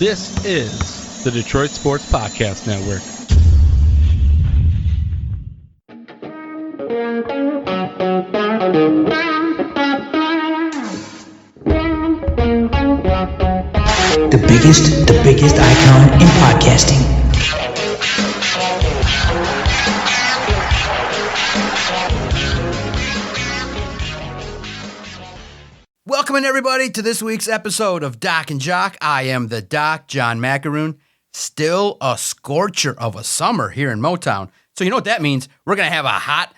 This is the Detroit Sports Podcast Network. The biggest icon in podcasting. Welcome in, everybody, to this week's episode of Doc and Jock. I am the Doc, John Macaroon. Still a scorcher of a summer here in Motown. So you know what that means? We're going to have a hot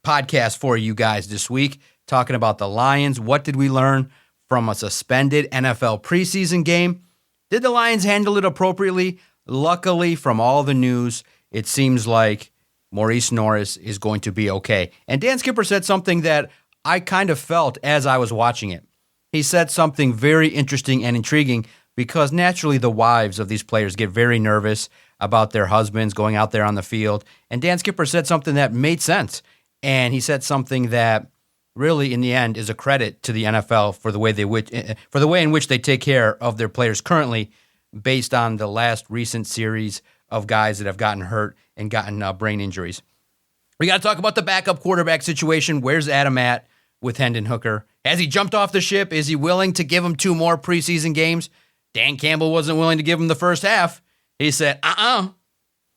podcast for you guys this week, talking about the Lions. What did we learn from a suspended NFL preseason game? Did the Lions handle it appropriately? Luckily, from all the news, it seems like Maurice Norris is going to be okay. And Dan Skipper said something that I kind of felt as I was watching it. He said something very interesting and intriguing because naturally the wives of these players get very nervous about their husbands going out there on the field. And Dan Skipper said something that made sense. And he said something that really, in the end, is a credit to the NFL for the way in which they take care of their players currently, based on the last recent series of guys that have gotten hurt and gotten brain injuries. We got to talk about the backup quarterback situation. Where's Adam at with Hendon Hooker? Has he jumped off the ship? Is he willing to give him 2 more preseason games? Dan Campbell wasn't willing to give him the first half. He said,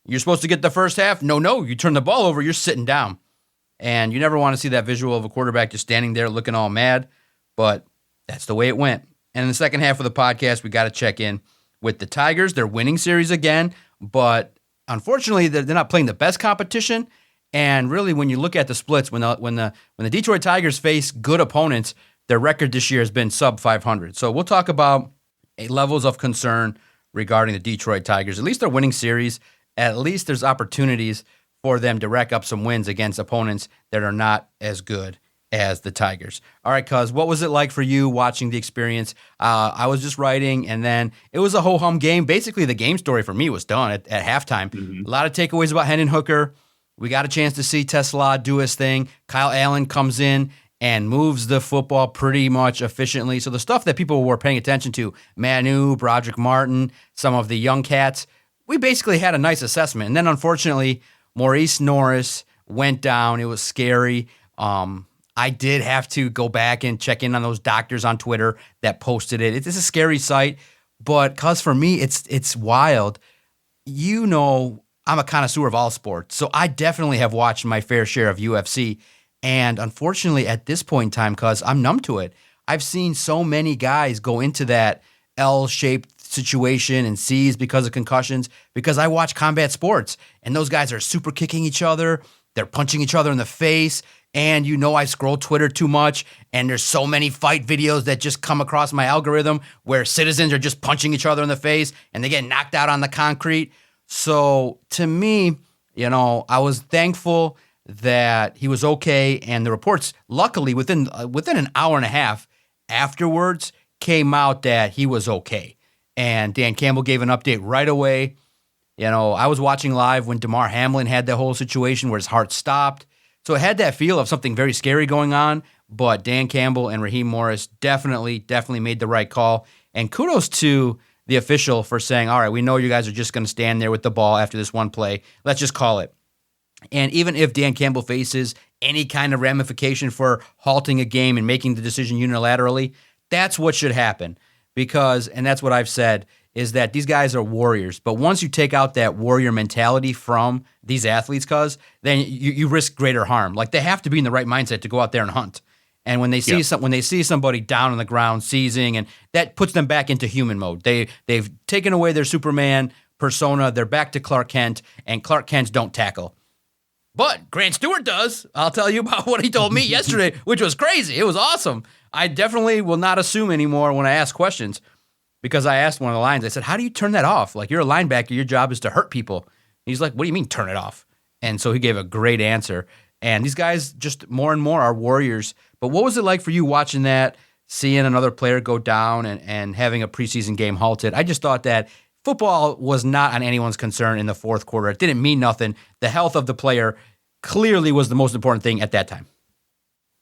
you're supposed to get the first half? No, you turn the ball over, you're sitting down. And you never want to see that visual of a quarterback just standing there looking all mad, but that's the way it went. And in the second half of the podcast, we got to check in with the Tigers. They're winning series again, but unfortunately, they're not playing the best competition. And really, when you look at the splits, when the Detroit Tigers face good opponents, their record this year has been sub 500. So we'll talk about levels of concern regarding the Detroit Tigers. At least they're winning series. At least there's opportunities for them to rack up some wins against opponents that are not as good as the Tigers. All right, cuz, what was it like for you watching the experience? I was just writing, and then it was a ho-hum game. Basically, the game story for me was done at halftime. Mm-hmm. A lot of takeaways about Hendon Hooker. We got a chance to see Tesla do his thing. Kyle Allen comes in and moves the football pretty much efficiently. So the stuff that people were paying attention to, Manu, Broderick Martin, some of the young cats, we basically had a nice assessment. And then, unfortunately, Maurice Norris went down. It was scary. I did have to go back and check in on those doctors on Twitter that posted it. It's a scary sight, but cause for me, it's wild. You know, I'm a connoisseur of all sports, so I definitely have watched my fair share of UFC. And unfortunately, at this point in time, cause I'm numb to it. I've seen so many guys go into that L-shaped situation and C's because of concussions, because I watch combat sports, and those guys are super kicking each other. They're punching each other in the face. And you know I scroll Twitter too much, and there's so many fight videos that just come across my algorithm where citizens are just punching each other in the face, and they get knocked out on the concrete. So to me, you know, I was thankful that he was okay, and the reports, luckily, within an hour and a half afterwards, came out that he was okay. And Dan Campbell gave an update right away. You know, I was watching live when Damar Hamlin had that whole situation where his heart stopped. So it had that feel of something very scary going on, but Dan Campbell and Raheem Morris definitely made the right call. And kudos to the official for saying, all right, we know you guys are just going to stand there with the ball after this one play. Let's just call it. And even if Dan Campbell faces any kind of ramification for halting a game and making the decision unilaterally, that's what should happen. Because, and that's what I've said, is that these guys are warriors. But once you take out that warrior mentality from these athletes, then you risk greater harm. Like, they have to be in the right mindset to go out there and hunt. And when they see when they see somebody down on the ground seizing, and that puts them back into human mode. They've taken away their Superman persona. They're back to Clark Kent, and Clark Kents don't tackle. But Grant Stewart does. I'll tell you about what he told me yesterday, which was crazy. It was awesome. I definitely will not assume anymore when I ask questions, because I asked one of the Lions, I said, how do you turn that off? Like, you're a linebacker, your job is to hurt people. He's like, what do you mean turn it off? And so he gave a great answer. And these guys just more and more are warriors. But what was it like for you watching that, seeing another player go down and having a preseason game halted? I just thought that football was not on anyone's concern in the fourth quarter. It didn't mean nothing. The health of the player clearly was the most important thing at that time.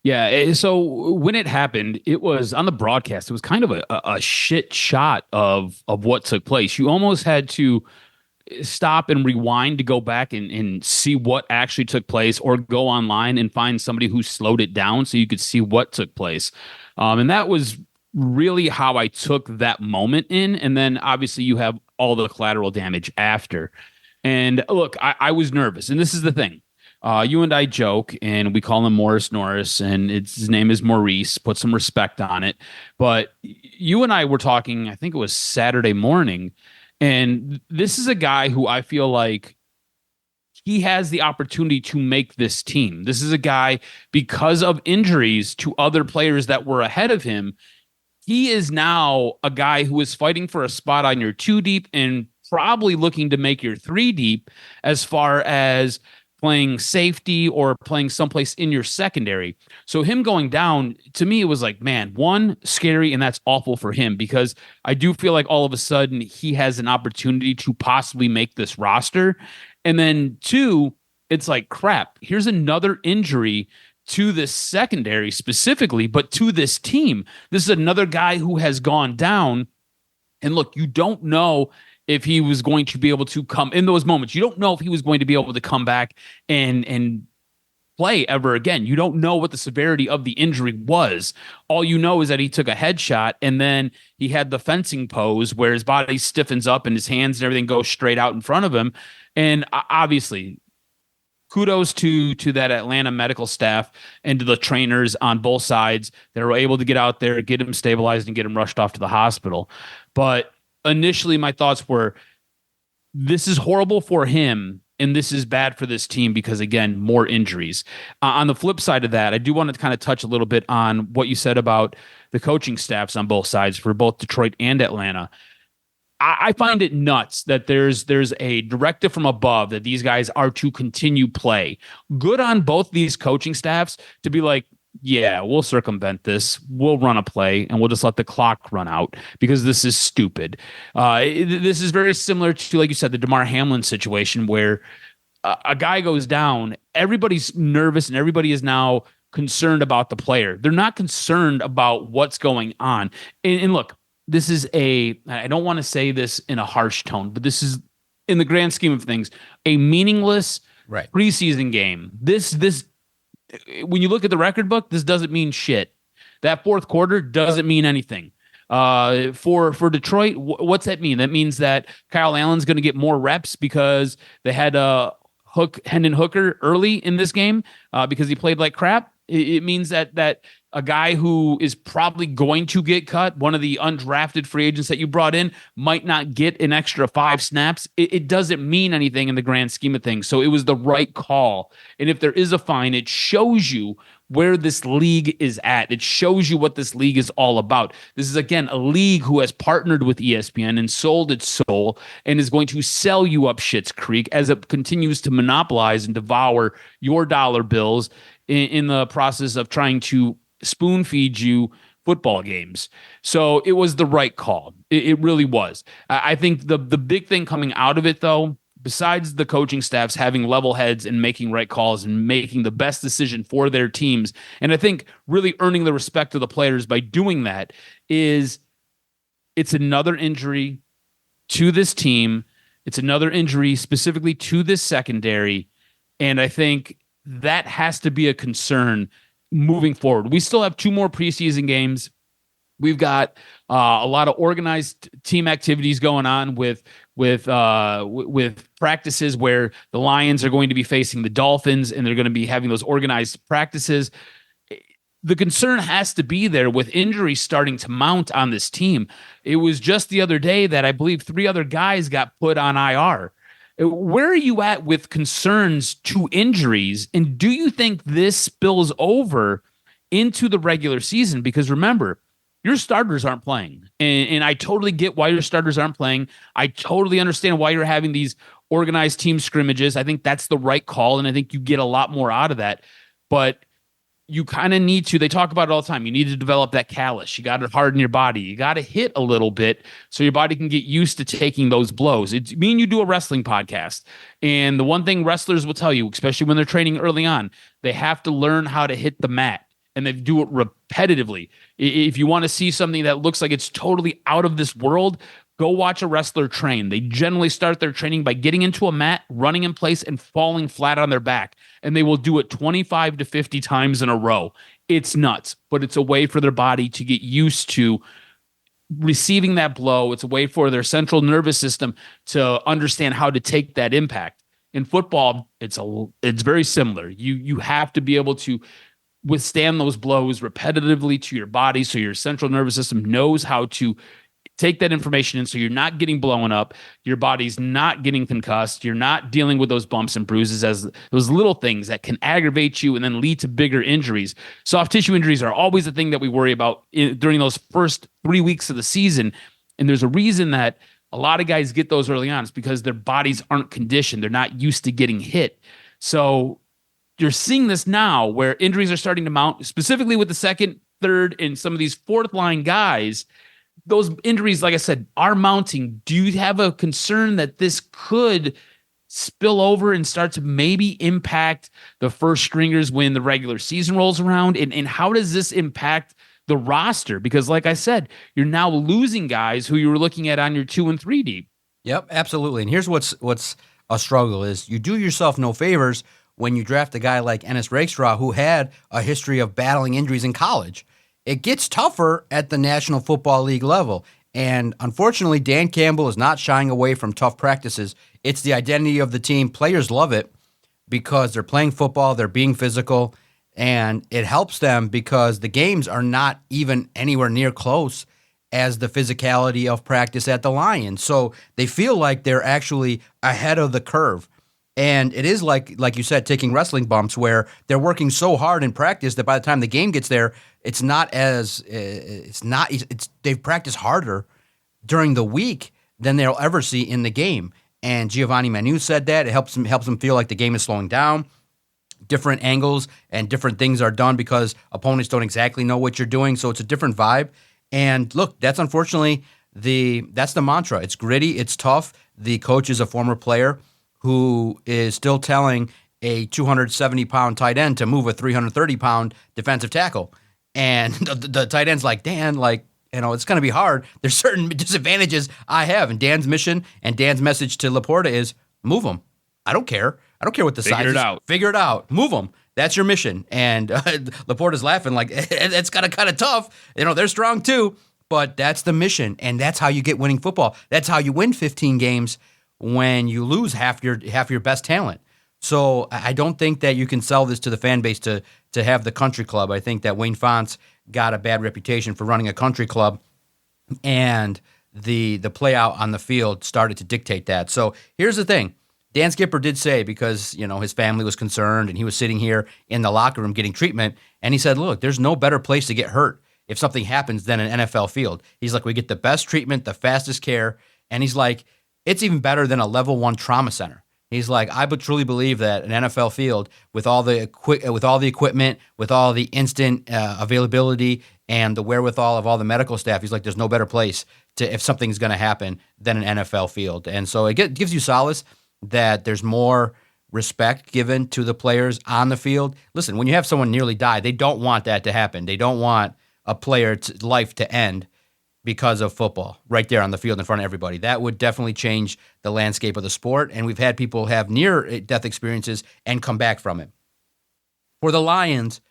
Yeah. So when it happened, it was on the broadcast. It was kind of a shit shot of what took place. You almost had to stop and rewind to go back and see what actually took place, or go online and find somebody who slowed it down so you could see what took place. And that was really how I took that moment in. And then obviously you have all the collateral damage after. And look, I was nervous. And this is the thing. You and I joke, and we call him Morris Norris, and his name is Maurice. Put some respect on it. But you and I were talking, I think it was Saturday morning, and this is a guy who I feel like he has the opportunity to make this team. This is a guy, because of injuries to other players that were ahead of him, he is now a guy who is fighting for a spot on your 2 deep and probably looking to make your 3 deep, as far as playing safety or playing someplace in your secondary. So him going down, to me, it was like, man, one, scary, and that's awful for him, because I do feel like all of a sudden he has an opportunity to possibly make this roster. And then two, it's like, crap, here's another injury to this secondary specifically, but to this team. This is another guy who has gone down. And look, you don't know if he was going to be able to come in those moments. You don't know if he was going to be able to come back and play ever again. You don't know what the severity of the injury was. All you know is that he took a headshot, and then he had the fencing pose where his body stiffens up and his hands and everything go straight out in front of him. And obviously, kudos to that Atlanta medical staff and to the trainers on both sides that were able to get out there, get him stabilized, and get him rushed off to the hospital. But initially, my thoughts were, this is horrible for him, and this is bad for this team because, again, more injuries. On the flip side of that, I do want to kind of touch a little bit on what you said about the coaching staffs on both sides for both Detroit and Atlanta. I find it nuts that there's a directive from above that these guys are to continue play. Good on both these coaching staffs to be like, yeah, we'll circumvent this. We'll run a play and we'll just let the clock run out because this is stupid. This is very similar to, like you said, the DeMar Hamlin situation where a guy goes down, everybody's nervous and everybody is now concerned about the player. They're not concerned about what's going on. And look, this is I don't want to say this in a harsh tone, but this is, in the grand scheme of things, a meaningless preseason game. This when you look at the record book, this doesn't mean shit. That fourth quarter doesn't mean anything. For Detroit, what's that mean? That means that Kyle Allen's going to get more reps because they had Hendon Hooker early in this game because he played like crap. It means that a guy who is probably going to get cut, one of the undrafted free agents that you brought in, might not get an extra 5 snaps. It doesn't mean anything in the grand scheme of things. So it was the right call. And if there is a fine, it shows you where this league is at. It shows you what this league is all about. This is, again, a league who has partnered with ESPN and sold its soul and is going to sell you up Schitt's Creek as it continues to monopolize and devour your dollar bills in the process of trying to spoon feed you football games. So it was the right call. It really was. I think the big thing coming out of it, though, besides the coaching staffs having level heads and making right calls and making the best decision for their teams, and I think really earning the respect of the players by doing that, is it's another injury to this team. It's another injury specifically to this secondary. And I think that has to be a concern moving forward. We still have 2 more preseason games. We've got a lot of organized team activities going on with practices where the Lions are going to be facing the Dolphins and they're going to be having those organized practices. The concern has to be there with injuries starting to mount on this team. It was just the other day that I believe 3 other guys got put on IR. Where are you at with concerns to injuries? And do you think this spills over into the regular season? Because remember, your starters aren't playing. And I totally get why your starters aren't playing. I totally understand why you're having these organized team scrimmages. I think that's the right call, and I think you get a lot more out of that. But you kind of need to, they talk about it all the time, you need to develop that callus. You got to harden your body. You got to hit a little bit so your body can get used to taking those blows. It's me and you do a wrestling podcast. And the one thing wrestlers will tell you, especially when they're training early on, they have to learn how to hit the mat. and they do it repetitively. If you want to see something that looks like it's totally out of this world, go watch a wrestler train. They generally start their training by getting into a mat, running in place, and falling flat on their back. And they will do it 25 to 50 times in a row. It's nuts, but it's a way for their body to get used to receiving that blow. It's a way for their central nervous system to understand how to take that impact. In football, it's very similar. You have to be able to withstand those blows repetitively to your body, so your central nervous system knows how to take that information in, so you're not getting blown up, your body's not getting concussed, you're not dealing with those bumps and bruises as those little things that can aggravate you and then lead to bigger injuries. Soft tissue injuries are always the thing that we worry about during those first 3 weeks of the season. And there's a reason that a lot of guys get those early on. It's because their bodies aren't conditioned. They're not used to getting hit. So you're seeing this now where injuries are starting to mount, specifically with the second, third, and some of these fourth line guys. Those injuries, like I said, are mounting. Do you have a concern that this could spill over and start to maybe impact the first stringers when the regular season rolls around? And how does this impact the roster? Because like I said, you're now losing guys who you were looking at on your 2 and 3 deep. Yep, absolutely. And here's what's a struggle is you do yourself no favors when you draft a guy like Ennis Rakestraw, who had a history of battling injuries in college. It gets tougher at the National Football League level. And unfortunately, Dan Campbell is not shying away from tough practices. It's the identity of the team. Players love it because they're playing football, they're being physical, and it helps them because the games are not even anywhere near close as the physicality of practice at the Lions. So they feel like they're actually ahead of the curve. And it is like you said, taking wrestling bumps where they're working so hard in practice that by the time the game gets there, they've practiced harder during the week than they'll ever see in the game. And Giovanni Manu said that it helps them feel like the game is slowing down. Different angles and different things are done because opponents don't exactly know what you're doing, so it's a different vibe. And look, that's unfortunately that's the mantra. It's gritty, it's tough. The coach is a former player who is still telling a 270-pound tight end to move a 330-pound defensive tackle. And the tight end's like, Dan, it's going to be hard. There's certain disadvantages I have. And Dan's mission and Dan's message to Laporta is, move them. I don't care. I don't care what the size is. Figure it out. Move them. That's your mission. And Laporta's laughing like, it's kind of tough. They're strong too. But that's the mission. And that's how you get winning football. That's how you win 15 games when you lose half your best talent. So I don't think that you can sell this to the fan base to have the country club. I think that Wayne Fontes got a bad reputation for running a country club, and the play out on the field started to dictate that. So here's the thing. Dan Skipper did say, because his family was concerned and he was sitting here in the locker room getting treatment, and he said, look, there's no better place to get hurt if something happens than an NFL field. He's like, we get the best treatment, the fastest care, and he's like, it's even better than a level 1 trauma center. He's like, I would truly believe that an NFL field with all the equipment, with all the instant availability and the wherewithal of all the medical staff, he's like, there's no better place if something's going to happen than an NFL field. And so it gives you solace that there's more respect given to the players on the field. Listen, when you have someone nearly die, they don't want that to happen. They don't want a player's life to end because of football right there on the field in front of everybody. That would definitely change the landscape of the sport, and we've had people have near-death experiences and come back from it. For the Lions,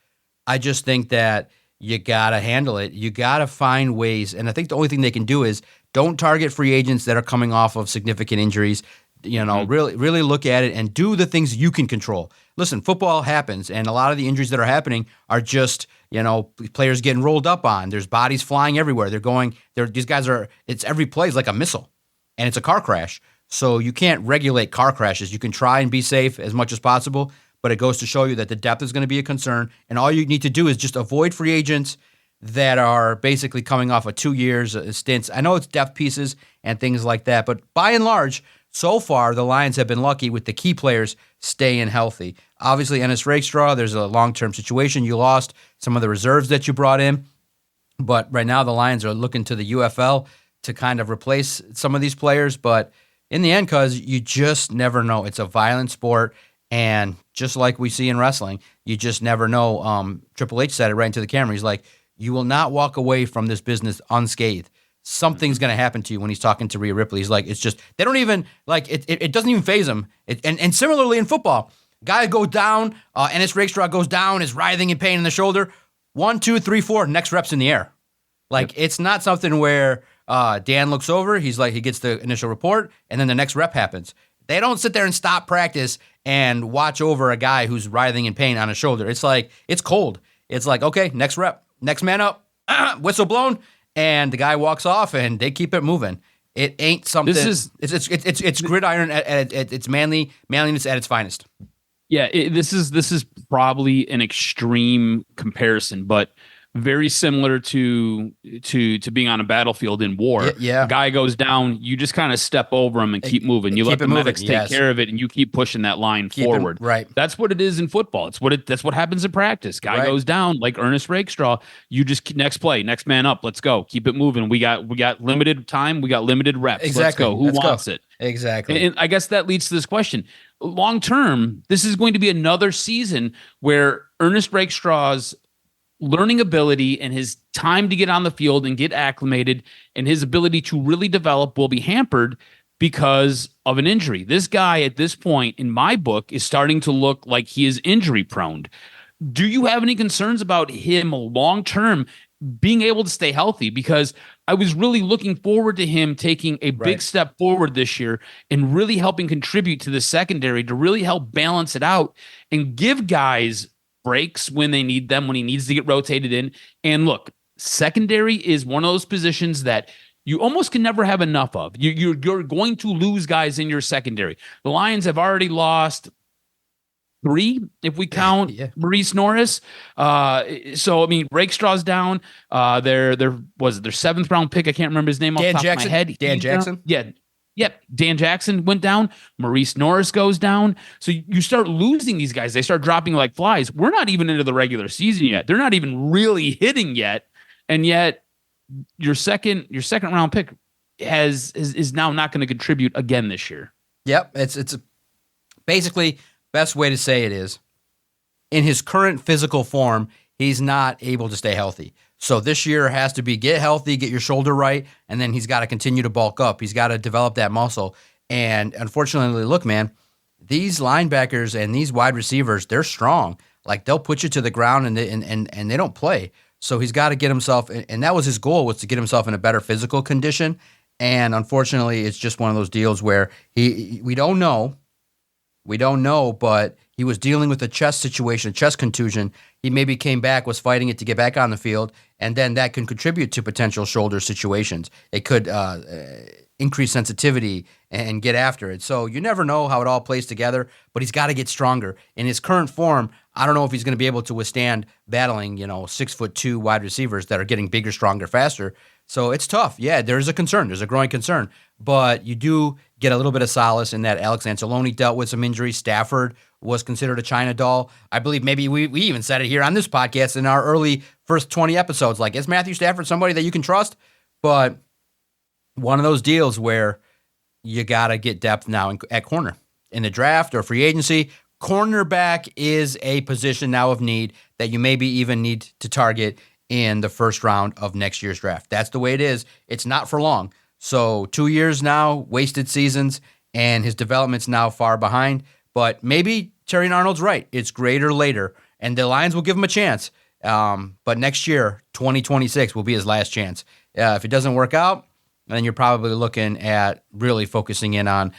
I just think that you got to handle it. You got to find ways, and I think the only thing they can do is don't target free agents that are coming off of significant injuries. Really look at it and do the things you can control. Listen, football happens, and a lot of the injuries that are happening are just players getting rolled up on. There's bodies flying everywhere. These guys are, it's every play is like a missile, and it's a car crash. So you can't regulate car crashes. You can try and be safe as much as possible, but it goes to show you that the depth is going to be a concern, and all you need to do is just avoid free agents that are basically coming off of 2 years stints. I know it's depth pieces and things like that, but by and large, so far, the Lions have been lucky with the key players staying healthy. Obviously, Ennis Rakestraw, there's a long-term situation. You lost some of the reserves that you brought in, but right now the Lions are looking to the UFL to kind of replace some of these players. But in the end, because you just never know. It's a violent sport, And just like we see in wrestling, you just never know. Triple H said it right into the camera. He's like, you will not walk away from this business unscathed. Something's going to happen to you when he's talking to Rhea Ripley. He's like, it's just, they don't even, like, it doesn't even phase him. And similarly in football, guy goes down, Ennis Rakestraw goes down, is writhing in pain in the shoulder. 1, 2, 3, 4, next rep's in the air. Like, it's not something where Dan looks over, he's like, he gets the initial report, and then the next rep happens. They don't sit there and stop practice and watch over a guy who's writhing in pain on his shoulder. It's like, it's cold. It's like, okay, next rep, next man up, whistle blown, and the guy walks off, and they keep it moving. It ain't something. It's gridiron at its manliness at its finest. Yeah, this is probably an extreme comparison, but very similar to being on a battlefield in war. Yeah. A guy goes down, you just kind of step over him and keep moving. You let the medics take care of it, and you keep pushing that line forward. Right. That's what it is in football. That's what happens in practice. Guy goes down like Ernest Rakestraw. You just next play, next man up. Let's go. Keep it moving. We got limited time. We got limited reps. Exactly. Let's go. Who wants it? Exactly. And I guess that leads to this question. Long term, this is going to be another season where Ernest Rakestraw's learning ability and his time to get on the field and get acclimated and his ability to really develop will be hampered because of an injury. This guy at this point in my book is starting to look like he is injury prone. Do you have any concerns about him long term being able to stay healthy? Because I was really looking forward to him taking a big step forward this year and really helping contribute to the secondary to really help balance it out and give guys breaks when they need them, when he needs to get rotated in. And look, secondary is one of those positions that you almost can never have enough of. You're going to lose guys in your secondary. The Lions have already lost 3, if we count Maurice Norris. So, I mean, Rakestraw's down. Their 7th round pick. I can't remember his name off the top of my head. Dan Jackson? Yep. Dan Jackson went down. Maurice Norris goes down. So you start losing these guys. They start dropping like flies. We're not even into the regular season yet. They're not even really hitting yet. And yet your second round pick is now not going to contribute again this year. Yep. It's basically, best way to say it is, in his current physical form, he's not able to stay healthy. So this year has to be get healthy, get your shoulder right, and then he's got to continue to bulk up. He's got to develop that muscle. And unfortunately, look, man, these linebackers and these wide receivers, they're strong. Like, they'll put you to the ground and they don't play. So he's got to get himself, and that was his goal, was to get himself in a better physical condition. And unfortunately, it's just one of those deals where we don't know, but he was dealing with a chest situation, chest contusion. He maybe came back, was fighting it to get back on the field, and then that can contribute to potential shoulder situations. It could increase sensitivity and get after it. So you never know how it all plays together, but he's got to get stronger. In his current form, I don't know if he's going to be able to withstand battling, 6'2" wide receivers that are getting bigger, stronger, faster. So it's tough. Yeah, there's a concern. There's a growing concern. But you do get a little bit of solace in that Alex Anzalone dealt with some injuries. Stafford was considered a China doll. I believe maybe we even said it here on this podcast in our early first 20 episodes. Like, is Matthew Stafford somebody that you can trust? But one of those deals where you got to get depth now at corner. In the draft or free agency, cornerback is a position now of need that you maybe even need to target in the first round of next year's draft. That's the way it is. It's not for long. So 2 years now, wasted seasons, and his development's now far behind. But maybe Terry Arnold's right. It's greater later, and the Lions will give him a chance. But next year, 2026, will be his last chance. If it doesn't work out, then you're probably looking at really focusing in on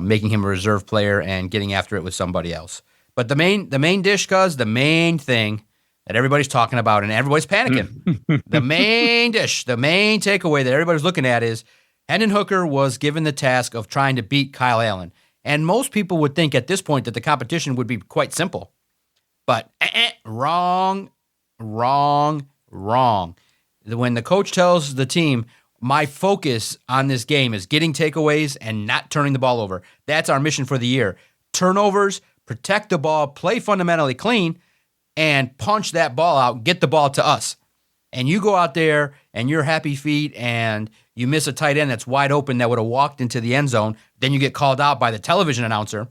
making him a reserve player and getting after it with somebody else. But the main dish, cuz, the main thing that everybody's talking about and everybody's panicking, the main dish, the main takeaway that everybody's looking at is Hendon Hooker was given the task of trying to beat Kyle Allen. And most people would think at this point that the competition would be quite simple. But wrong. When the coach tells the team, my focus on this game is getting takeaways and not turning the ball over. That's our mission for the year. Turnovers, protect the ball, play fundamentally clean, and punch that ball out, get the ball to us. And you go out there and you're happy feet and you miss a tight end that's wide open that would have walked into the end zone, then you get called out by the television announcer.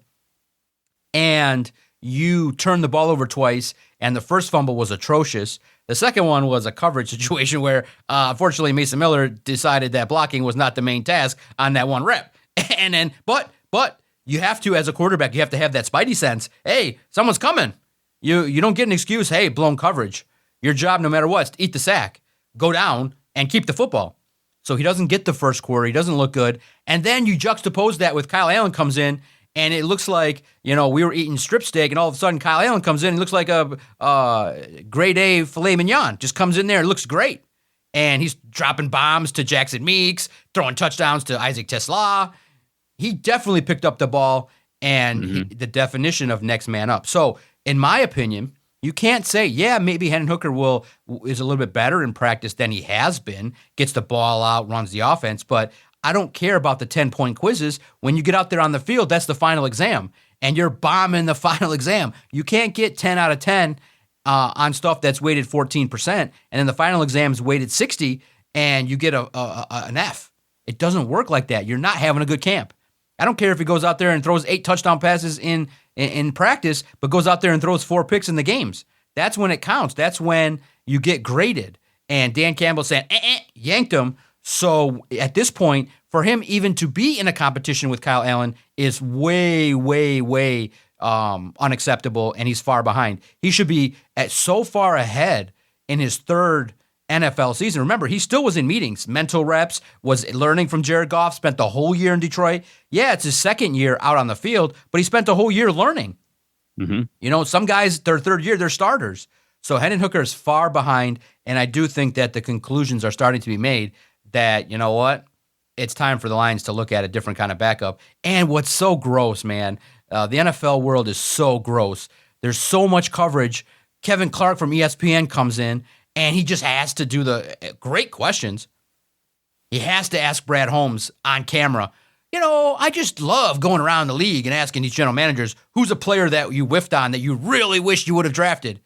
and you turn the ball over twice, and the first fumble was atrocious. The second one was a coverage situation where, unfortunately, Mason Miller decided that blocking was not the main task on that one rep. And then, but you have to, as a quarterback, you have to have that spidey sense. Hey, someone's coming. You don't get an excuse. Hey, blown coverage. Your job, no matter what, is to eat the sack, go down, and keep the football. So he doesn't get the first quarter. He doesn't look good. And then you juxtapose that with Kyle Allen comes in, and it looks like, we were eating strip steak, and all of a sudden Kyle Allen comes in and looks like a grade A filet mignon. Just comes in there and looks great. And he's dropping bombs to Jackson Meeks, throwing touchdowns to Isaac Tesla. He definitely picked up the ball, and the definition of next man up. So, in my opinion, you can't say, maybe Hendon Hooker is a little bit better in practice than he has been, gets the ball out, runs the offense, but I don't care about the 10-point quizzes. When you get out there on the field, that's the final exam, and you're bombing the final exam. You can't get 10 out of 10 on stuff that's weighted 14%, and then the final exam is weighted 60, and you get an F. It doesn't work like that. You're not having a good camp. I don't care if he goes out there and throws 8 touchdown passes in practice, but goes out there and throws 4 picks in the games. That's when it counts. That's when you get graded. And Dan Campbell said, yanked him. So at this point, for him even to be in a competition with Kyle Allen is way, way, way unacceptable, and he's far behind. He should be so far ahead in his third NFL season. Remember, he still was in meetings, mental reps, was learning from Jared Goff, spent the whole year in Detroit. Yeah, it's his second year out on the field, but he spent the whole year learning. Some guys, their third year, they're starters. So Hendon Hooker is far behind, and I do think that the conclusions are starting to be made that, you know what, it's time for the Lions to look at a different kind of backup. And what's so gross, man, the NFL world is so gross. There's so much coverage. Kevin Clark from ESPN comes in, and he just has to do the great questions. He has to ask Brad Holmes on camera. I just love going around the league and asking these general managers, who's a player that you whiffed on that you really wish you would have drafted?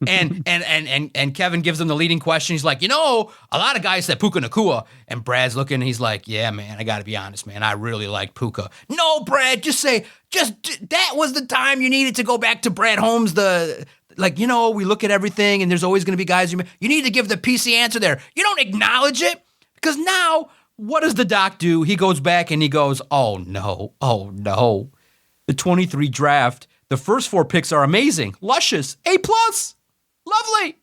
and Kevin gives them the leading question. He's like, a lot of guys said Puka Nacua. And Brad's looking, and he's like, yeah, man, I got to be honest, man. I really like Puka. No, Brad, that was the time you needed to go back to Brad Holmes, we look at everything, and there's always going to be guys. You need to give the PC answer there. You don't acknowledge it, because now, what does the doc do? He goes back and he goes, oh, no. The 23 draft, the first 4 picks are amazing, luscious, A+, lovely,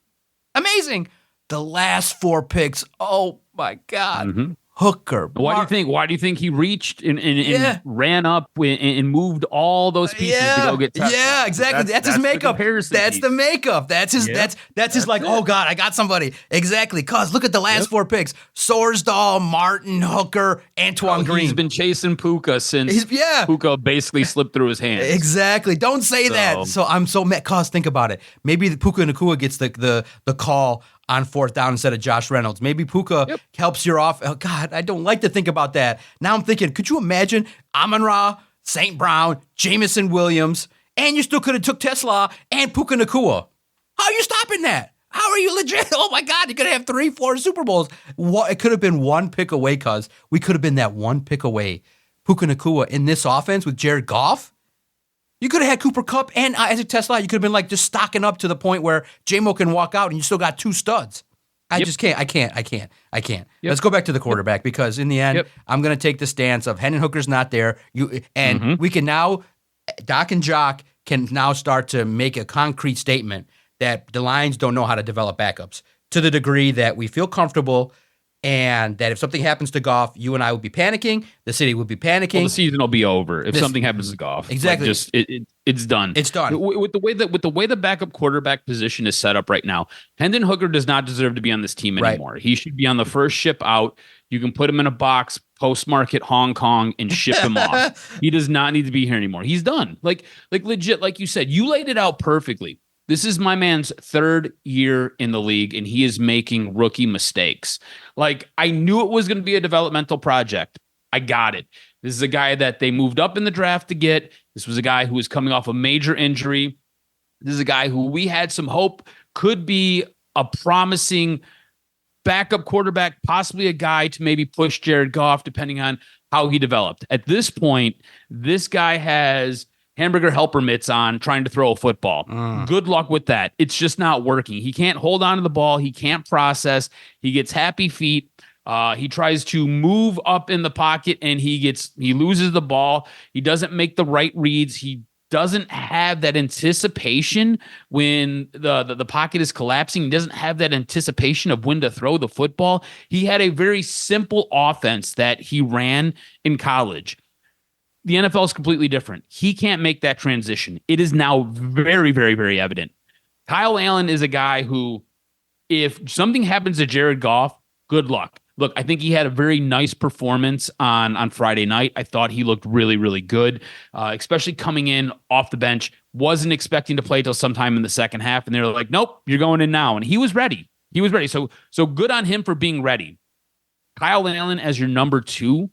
amazing. The last 4 picks, oh, my God. Hooker. Why do you think he reached and ran up and moved all those pieces to go get touchdowns? Yeah, exactly. That's his makeup. That's the makeup. That's his. Yep. That's his. Like, oh God, I got somebody. Exactly. Cause look at the last 4 picks: Sorsdahl, Martin, Hooker, Antoine Green. He's been chasing Puka since Puka basically slipped through his hands. Exactly. Don't say that. So I'm so mad. Cause think about it. Maybe the Puka Nacua gets the call on 4th down instead of Josh Reynolds. Maybe Puka helps your off. Oh, God, I don't like to think about that. Now I'm thinking, could you imagine Amon-Ra, St. Brown, Jamison Williams, and you still could have took Tesla and Puka Nacua? How are you stopping that? How are you legit? Oh, my God, you could have 3-4 Super Bowls. It could have been 1 pick away, cuz. We could have been that 1 pick away. Puka Nacua in this offense with Jared Goff. You could have had Cooper Kupp and Isaac Tesla. You could have been just stocking up to the point where J-Mo can walk out and you still got 2 studs. I just can't. I can't. Let's go back to the quarterback, because in the end, I'm going to take the stance of Hendon Hooker's not there. We can now, Doc and Jock can now start to make a concrete statement that the Lions don't know how to develop backups to the degree that we feel comfortable, and that if something happens to Goff, you and I would be panicking. The city would be panicking. Well, the season will be over if something happens to Goff. Exactly. It's done. It's done. With the way the backup quarterback position is set up right now, Hendon Hooker does not deserve to be on this team anymore. Right. He should be on the first ship out. You can put him in a box, postmark it Hong Kong, and ship him off. He does not need to be here anymore. He's done. Like legit, like you said, you laid it out perfectly. This is my man's 3rd year in the league, and he is making rookie mistakes. Like, I knew it was going to be a developmental project. I got it. This is a guy that they moved up in the draft to get. This was a guy who was coming off a major injury. This is a guy who we had some hope could be a promising backup quarterback, possibly a guy to maybe push Jared Goff, depending on how he developed. At this point, this guy has hamburger helper mitts on trying to throw a football. Good luck with that. It's just not working. He can't hold on to the ball. He can't process. He gets happy feet. He tries to move up in the pocket and he loses the ball. He doesn't make the right reads. He doesn't have that anticipation when the pocket is collapsing. He doesn't have that anticipation of when to throw the football. He had a very simple offense that he ran in college. The NFL is completely different. He can't make that transition. It is now very, very, very evident. Kyle Allen is a guy who, if something happens to Jared Goff, good luck. Look, I think he had a very nice performance on Friday night. I thought he looked really, really good, especially coming in off the bench. Wasn't expecting to play till sometime in the second half, and they were like, nope, you're going in now. And he was ready. He was ready. So good on him for being ready. Kyle Allen as your number 2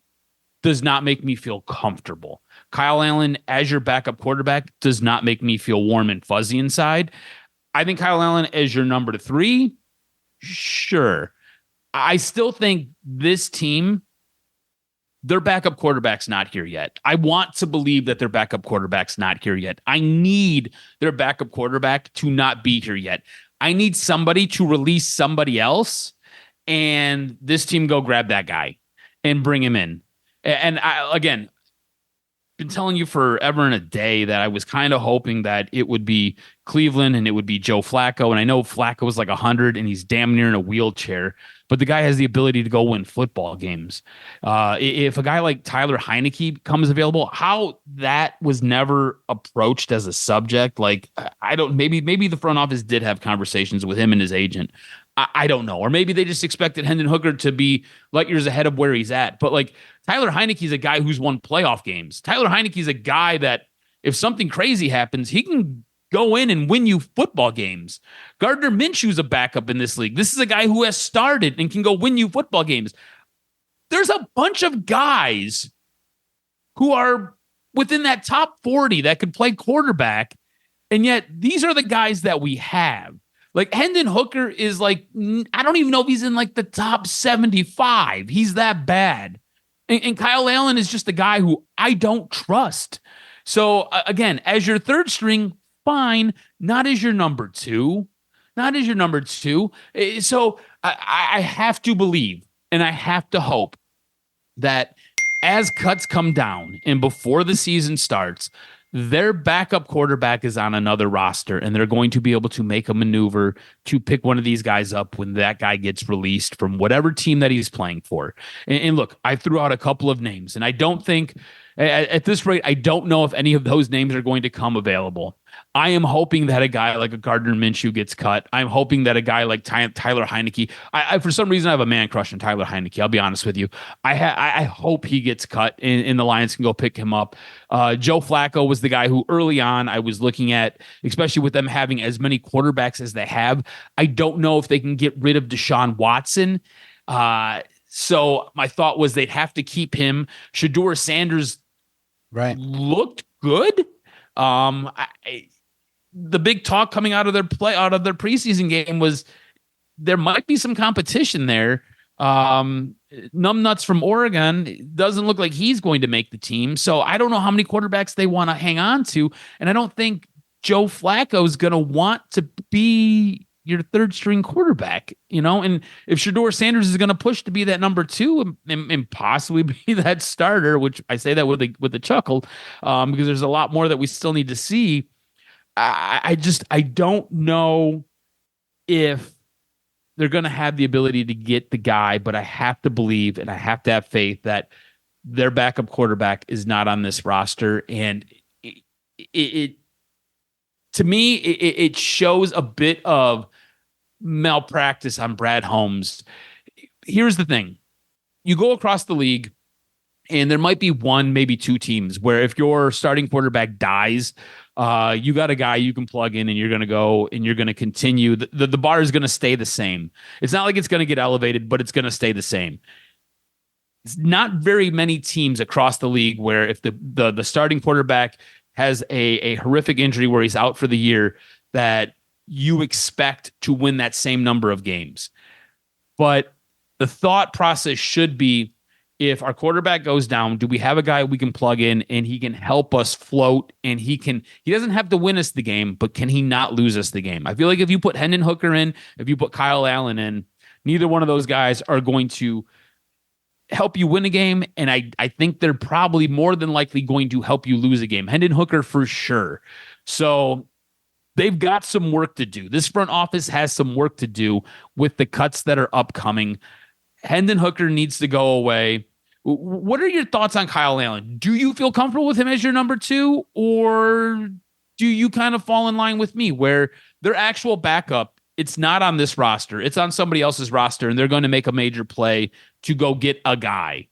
does not make me feel comfortable. Kyle Allen as your backup quarterback does not make me feel warm and fuzzy inside. I think Kyle Allen as your number 3, sure. I still think this team, their backup quarterback's not here yet. I want to believe that their backup quarterback's not here yet. I need their backup quarterback to not be here yet. I need somebody to release somebody else, and this team go grab that guy and bring him in. And again, been telling you forever and a day that I was kind of hoping that it would be Cleveland and it would be Joe Flacco. And I know Flacco was like 100 and he's damn near in a wheelchair, but the guy has the ability to go win football games. If a guy like Tyler Heineke comes available, how that was never approached as a subject. Like, maybe the front office did have conversations with him and his agent. I don't know. Or maybe they just expected Hendon Hooker to be light years ahead of where he's at. But like Tyler Heineke's a guy who's won playoff games. Tyler Heineke's a guy that if something crazy happens, he can go in and win you football games. Gardner Minshew's a backup in this league. This is a guy who has started and can go win you football games. There's a bunch of guys who are within that top 40 that could play quarterback. And yet these are the guys that we have. Like Hendon Hooker is like, I don't even know if he's in like the top 75. He's that bad. And Kyle Allen is just a guy who I don't trust. So again, as your third string, fine. Not as your number 2. Not as your number 2. So I have to believe and I have to hope that as cuts come down and before the season starts, their backup quarterback is on another roster, and they're going to be able to make a maneuver to pick one of these guys up when that guy gets released from whatever team that he's playing for. And look, I threw out a couple of names, and I don't think at this rate, I don't know if any of those names are going to come available. I am hoping that a guy like a Gardner Minshew gets cut. I'm hoping that a guy like Tyler Heineke, I for some reason I have a man crush on Tyler Heineke. I'll be honest with you. I hope he gets cut and the Lions can go pick him up. Joe Flacco was the guy who early on I was looking at, especially with them having as many quarterbacks as they have. I don't know if they can get rid of Deshaun Watson. So my thought was they'd have to keep him. Shedeur Sanders looked good. The big talk coming out of their preseason game was there might be some competition there. Numbnuts from Oregon doesn't look like he's going to make the team. So I don't know how many quarterbacks they want to hang on to. And I don't think Joe Flacco is going to want to be your third string quarterback, and if Shedeur Sanders is going to push to be that number 2 and possibly be that starter, which I say that with a chuckle, because there's a lot more that we still need to see. I don't know if they're going to have the ability to get the guy, but I have to believe and I have to have faith that their backup quarterback is not on this roster. And it to me, it shows a bit of malpractice on Brad Holmes. Here's the thing. You go across the league, and there might be one, maybe 2 teams where if your starting quarterback dies, you got a guy you can plug in and you're going to go and you're going to continue. The bar is going to stay the same. It's not like it's going to get elevated, but it's going to stay the same. It's not very many teams across the league where if the starting quarterback has a horrific injury where he's out for the year, that you expect to win that same number of games. But the thought process should be, if our quarterback goes down, do we have a guy we can plug in and he can help us float, and he doesn't have to win us the game, but can he not lose us the game? I feel like if you put Hendon Hooker in, if you put Kyle Allen in, neither one of those guys are going to help you win a game. And I think they're probably more than likely going to help you lose a game. Hendon Hooker for sure. So they've got some work to do. This front office has some work to do with the cuts that are upcoming. Hendon Hooker needs to go away. What are your thoughts on Kyle Allen? Do you feel comfortable with him as your number 2, or do you kind of fall in line with me where their actual backup, it's not on this roster, it's on somebody else's roster, and they're going to make a major play to go get a guy?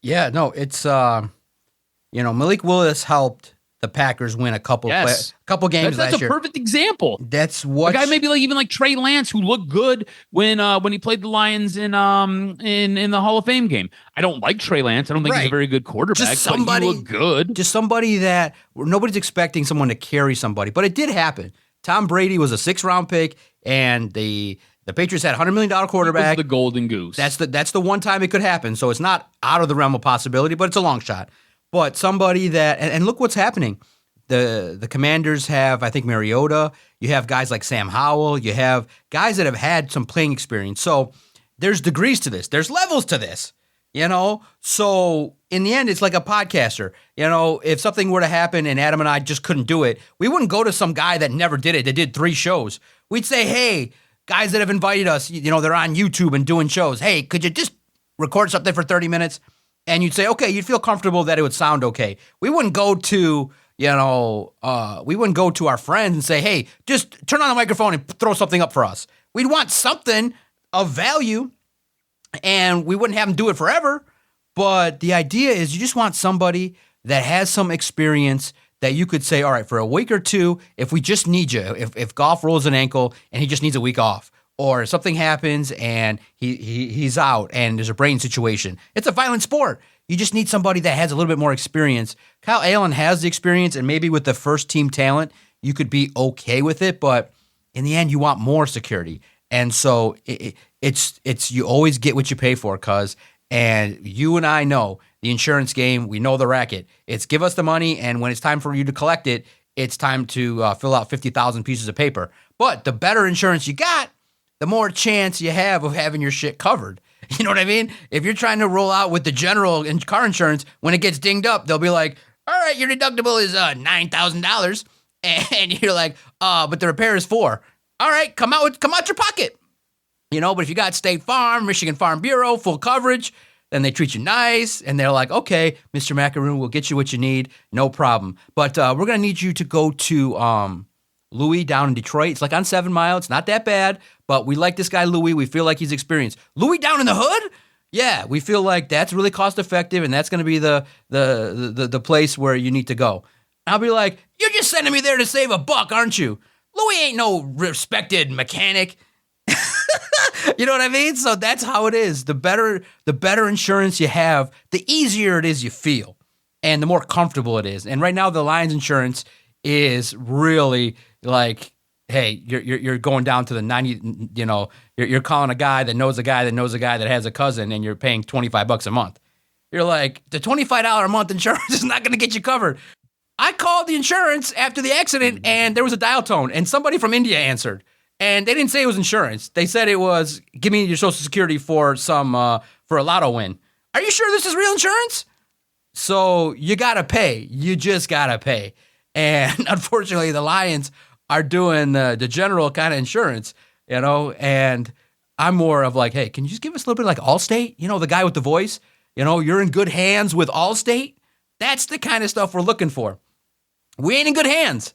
Yeah, no, it's Malik Willis helped the Packers win a couple games that's last year. That's a perfect example. That's what a guy maybe like Trey Lance, who looked good when he played the Lions in the Hall of Fame game. I don't like Trey Lance. I don't think he's a very good quarterback, but he looked good. Just somebody that nobody's expecting someone to carry somebody, but it did happen. Tom Brady was a 6th-round pick, and the Patriots had a $100 million quarterback. He was the golden goose. That's the one time it could happen. So it's not out of the realm of possibility, but it's a long shot. But somebody that, and look what's happening. The Commanders have, I think, Mariota. You have guys like Sam Howell. You have guys that have had some playing experience. So there's degrees to this. There's levels to this, So in the end, it's like a podcaster. If something were to happen and Adam and I just couldn't do it, we wouldn't go to some guy that never did it, that did 3 shows. We'd say, hey, guys that have invited us, they're on YouTube and doing shows. Hey, could you just record something for 30 minutes? And you'd say, okay, you'd feel comfortable that it would sound okay. We wouldn't go to, our friends and say, hey, just turn on the microphone and throw something up for us. We'd want something of value, and we wouldn't have them do it forever. But the idea is you just want somebody that has some experience that you could say, all right, for a week or 2, if we just need you, if golf rolls an ankle and he just needs a week off, or something happens and he's out and there's a brain situation. It's a violent sport. You just need somebody that has a little bit more experience. Kyle Allen has the experience, and maybe with the first team talent, you could be okay with it. But in the end, you want more security. And so it's you always get what you pay for, and you and I know the insurance game. We know the racket. It's give us the money, and when it's time for you to collect it, it's time to fill out 50,000 pieces of paper. But the better insurance you got, the more chance you have of having your shit covered. You know what I mean? If you're trying to roll out with the general car insurance, when it gets dinged up, they'll be like, all right, your deductible is $9,000. And you're like, but the repair is $4,000. All right, come out your pocket. But if you got State Farm, Michigan Farm Bureau, full coverage, then they treat you nice, and they're like, okay, Mr. Macaroon, we'll get you what you need, no problem. But we're going to need you to go to Louis down in Detroit. It's like on 7 Mile. It's not that bad, but we like this guy Louis. We feel like he's experienced. Louis down in the hood? Yeah, we feel like that's really cost effective, and that's going to be the place where you need to go. I'll be like, you're just sending me there to save $1, aren't you? Louis ain't no respected mechanic. You know what I mean? So that's how it is. The better insurance you have, the easier it is you feel, and the more comfortable it is. And right now, the Lions insurance is really like, hey, you're going down to the 90. You're calling a guy that knows a guy that knows a guy that has a cousin, and you're paying $25 a month. You're like, the $25 a month insurance is not going to get you covered. I called the insurance after the accident, and there was a dial tone, and somebody from India answered. And they didn't say it was insurance. They said it was, give me your Social Security for for a lotto win. Are you sure this is real insurance? So you got to pay. You just got to pay. And unfortunately, the Lions are doing the general kind of insurance, and I'm more of like, hey, can you just give us a little bit like Allstate? The guy with the voice, you're in good hands with Allstate. That's the kind of stuff we're looking for. We ain't in good hands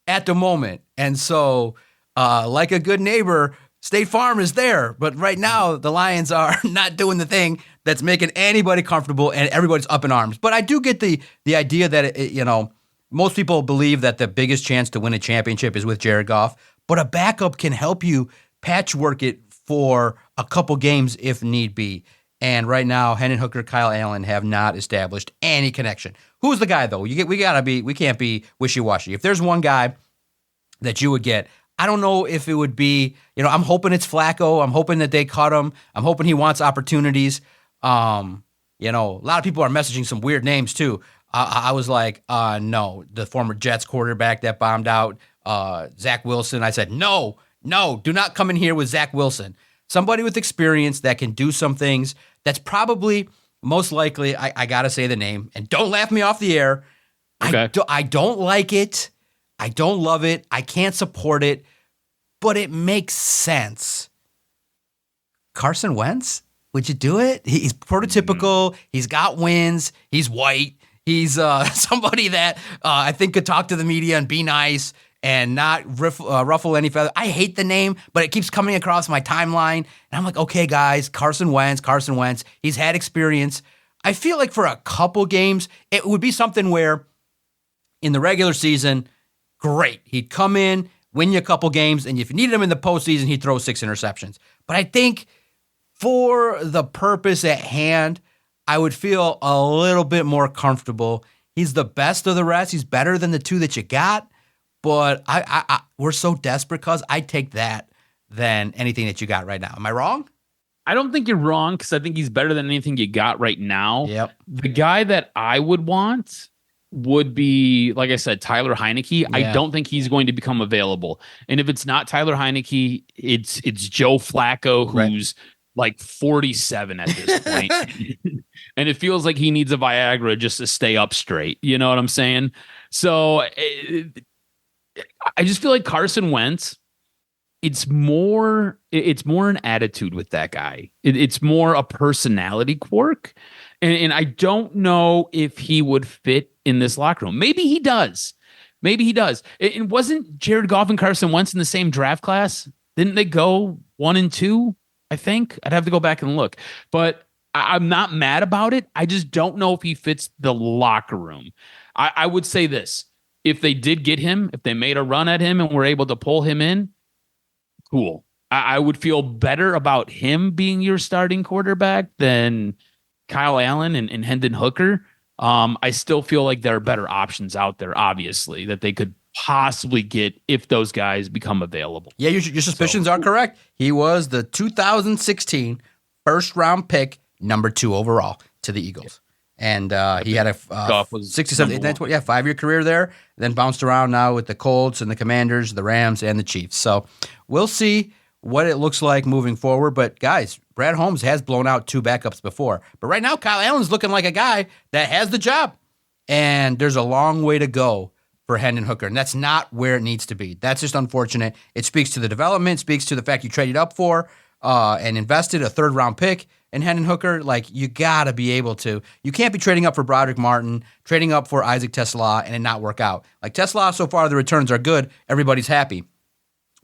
at the moment. And so, like a good neighbor, State Farm is there. But right now, the Lions are not doing the thing that's making anybody comfortable, and everybody's up in arms. But I do get the idea that, most people believe that the biggest chance to win a championship is with Jared Goff. But a backup can help you patchwork it for a couple games if need be. And right now, Hendon Hooker, Kyle Allen have not established any connection. Who's the guy though? We can't be wishy-washy. If there's one guy that you would get, I don't know if it would be, I'm hoping it's Flacco. I'm hoping that they cut him. I'm hoping he wants opportunities. A lot of people are messaging some weird names too. I was like, no, the former Jets quarterback that bombed out, Zach Wilson. I said, no, do not come in here with Zach Wilson. Somebody with experience that can do some things. That's probably most likely, I got to say the name, and don't laugh me off the air. Okay. I don't like it. I don't love it. I can't support it, but it makes sense. Carson Wentz, would you do it? He's prototypical. He's got wins. He's white. He's somebody that I think could talk to the media and be nice and not ruffle any feather. I hate the name, but it keeps coming across my timeline. And I'm like, okay, guys, Carson Wentz. He's had experience. I feel like for a couple games, it would be something where in the regular season, great. He'd come in, win you a couple games, and if you needed him in the postseason, he'd throw 6 interceptions. But I think for the purpose at hand, I would feel a little bit more comfortable. He's the best of the rest. He's better than the 2 that you got. But we're so desperate because I'd take that than anything that you got right now. Am I wrong? I don't think you're wrong because I think he's better than anything you got right now. Yep. The guy that I would want would be, like I said, Tyler Heineke. Yeah. I don't think he's going to become available. And if it's not Tyler Heineke, it's Joe Flacco, who's like 47 at this point. And it feels like he needs a Viagra just to stay up straight. You know what I'm saying? So I just feel like Carson Wentz, it's more an attitude with that guy. It's more a personality quirk. And I don't know if he would fit in this locker room. Maybe he does. And wasn't Jared Goff and Carson Wentz in the same draft class? Didn't they go 1 and 2? I think I'd have to go back and look, but I'm not mad about it. I just don't know if he fits the locker room. I would say this: if they did get him, if they made a run at him and were able to pull him in, cool. I would feel better about him being your starting quarterback than Kyle Allen and Hendon Hooker. I still feel like there are better options out there, obviously, that they could possibly get if those guys become available. Yeah, your suspicions are correct. He was the 2016 first-round pick, number 2 overall to the Eagles. And he had a 67, 5-year career there, then bounced around now with the Colts and the Commanders, the Rams, and the Chiefs. So we'll see what it looks like moving forward. But, guys, Brad Holmes has blown out 2 backups before. But right now, Kyle Allen's looking like a guy that has the job. And there's a long way to go for Hendon Hooker, and that's not where it needs to be. That's just unfortunate. It speaks to the development, speaks to the fact you traded up for and invested a 3rd-round pick in Hendon Hooker. Like, you got to be able to. You can't be trading up for Broderick Martin, trading up for Isaac Tesla, and it not work out. Like, Tesla, so far, the returns are good. Everybody's happy.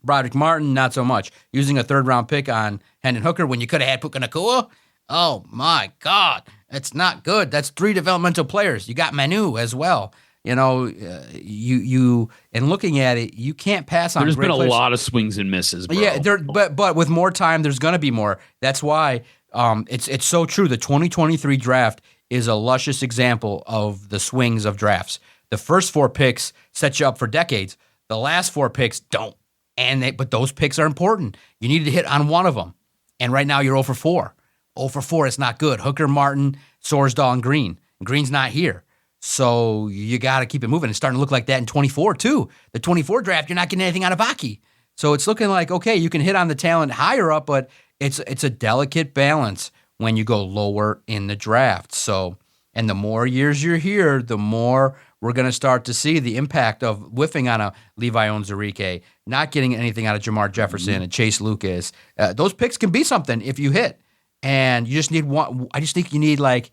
Broderick Martin, not so much. Using a 3rd-round pick on Hendon Hooker when you could have had Puka Nacua? Oh, my God. It's not good. That's 3 developmental players. You got Manu as well. You and looking at it, you can't pass on. There's been a players. lot of swings and misses, bro. Yeah, but with more time, there's going to be more. That's why it's so true. The 2023 draft is a luscious example of the swings of drafts. The first 4 picks set you up for decades. The last 4 picks don't, but those picks are important. You need to hit on one of them, and right now you're 0 for 4. 0 for 4 is not good. Hooker, Martin, Sorsdahl, and Green. Green's not here. So you got to keep it moving. It's starting to look like that in 24, too. The 24 draft, you're not getting anything out of Aki. So it's looking like, okay, you can hit on the talent higher up, but it's a delicate balance when you go lower in the draft. So, and the more years you're here, the more we're going to start to see the impact of whiffing on a Levi Onwuzurike, not getting anything out of Jamar Jefferson and Chase Lucas. Those picks can be something if you hit. And you just need one. I just think you need like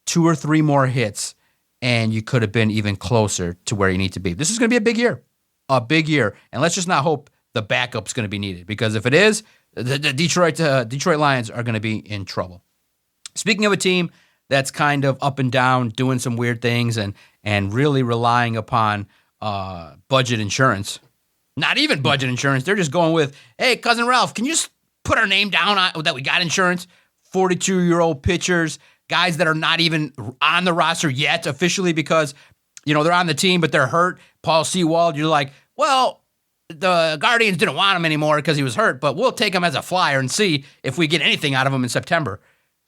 2 or 3 more hits, and you could have been even closer to where you need to be. This is going to be a big year. And let's just not hope the backup's going to be needed, because if it is, the Detroit Lions are going to be in trouble. Speaking of a team that's kind of up and down, doing some weird things, and really relying upon budget insurance. Not even budget insurance. They're just going with, hey, Cousin Ralph, can you just put our name down that we got insurance? 42-year-old pitchers, guys that are not even on the roster yet officially because, they're on the team, but they're hurt. Paul Sewald, you're like, well, the Guardians didn't want him anymore because he was hurt, but we'll take him as a flyer and see if we get anything out of him in September.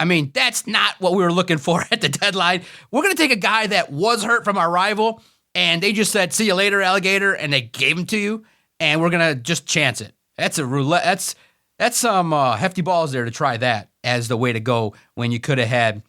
I mean, that's not what we were looking for at the deadline. We're going to take a guy that was hurt from our rival, and they just said, see you later, alligator, and they gave him to you, and we're going to just chance it. That's a roulette. That's some hefty balls there to try that as the way to go when you could have had